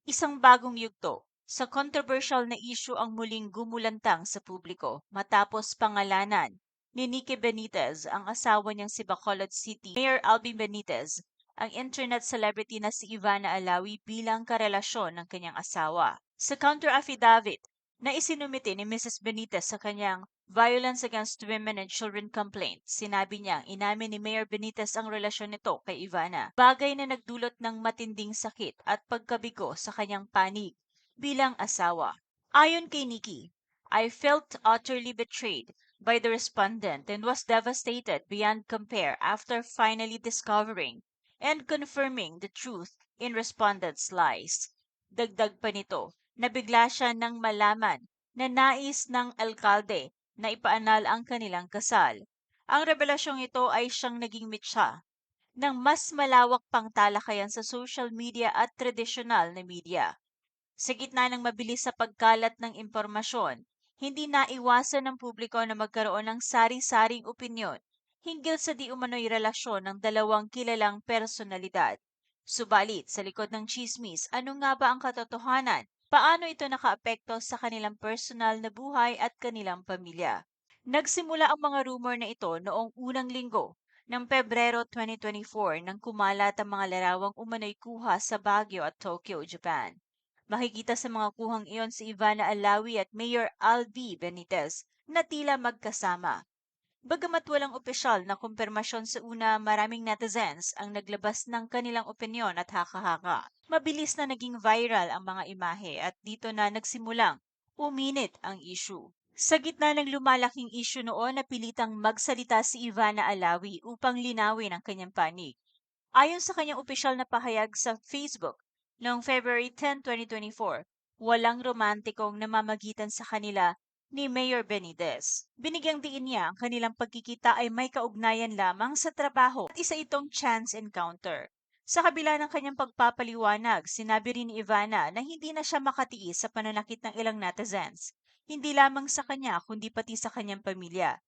Isang bagong yugto sa controversial na issue ang muling gumulantang sa publiko matapos pangalanan ni Nikki Benitez ang asawa niyang si Bacolod City Mayor Alvin Benitez ang internet celebrity na si Ivana Alawi bilang karelasyon ng kanyang asawa. Sa counter affidavit na isinumite ni Mrs. Benitez sa kanyang Violence Against Women and Children complaint, sinabi niyang inamin ni Mayor Benitez ang relasyon nito kay Ivana, bagay na nagdulot ng matinding sakit at pagkabigo sa kanyang panig bilang asawa. Ayon kay Nikki, I felt utterly betrayed by the respondent and was devastated beyond compare after finally discovering and confirming the truth in respondent's lies. Dagdag pa nito, nabigla siya nang malaman na nais ng alkalde na ipaanal ang kanilang kasal. Ang revelasyong ito ay siyang naging mitsa ng mas malawak pang talakayan sa social media at tradisyonal na media. Sa gitna ng mabilis sa pagkalat ng impormasyon, hindi naiwasan ng publiko na magkaroon ng sari-saring opinyon hinggil sa di umano'y relasyon ng dalawang kilalang personalidad. Subalit, sa likod ng chismis, ano nga ba ang katotohanan? Paano ito nakaapekto sa kanilang personal na buhay at kanilang pamilya? Nagsimula ang mga rumor na ito noong unang linggo ng Pebrero 2024 nang kumalat ang mga larawang umano'y kuha sa Baguio at Tokyo, Japan. Makikita sa mga kuhang iyon si Ivana Alawi at Mayor Alvi Benitez na tila magkasama. Bagamat walang opisyal na kumpirmasyon sa una, maraming netizens ang naglabas ng kanilang opinyon at haka-haka. Mabilis na naging viral ang mga imahe at dito na nagsimulang uminit ang issue. Sa gitna ng lumalaking issue noon, napilitang magsalita si Ivana Alawi upang linawin ang kanyang panig. Ayon sa kanyang opisyal na pahayag sa Facebook noong February 10, 2024, walang romantikong namamagitan sa kanila ni Mayor Benitez. Binigyang diin niya ang kanilang pagkikita ay may kaugnayan lamang sa trabaho at isa itong chance encounter. Sa kabila ng kanyang pagpapaliwanag, sinabi rin ni Ivana na hindi na siya makatiis sa pananakit ng ilang netizens, hindi lamang sa kanya kundi pati sa kanyang pamilya,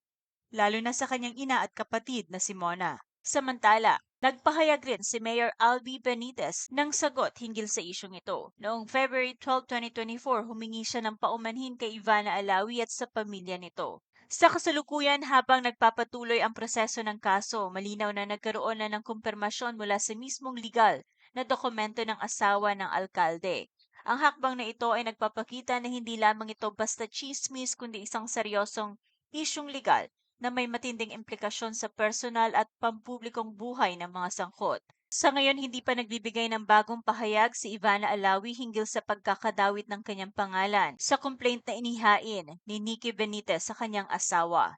lalo na sa kanyang ina at kapatid na si Mona. Samantala, nagpahayag rin si Mayor Albi Benitez ng sagot hinggil sa isyong ito. Noong February 12, 2024, humingi siya ng paumanhin kay Ivana Alawi at sa pamilya nito. Sa kasalukuyan, habang nagpapatuloy ang proseso ng kaso, malinaw na nagkaroon na ng kumpirmasyon mula sa mismong legal na dokumento ng asawa ng alkalde. Ang hakbang na ito ay nagpapakita na hindi lamang ito basta chismis kundi isang seryosong isyong legal na may matinding implikasyon sa personal at pampublikong buhay ng mga sangkot. Sa ngayon, hindi pa nagbibigay ng bagong pahayag si Ivana Alawi hinggil sa pagkakadawit ng kanyang pangalan sa complaint na inihain ni Nikki Benitez sa kanyang asawa.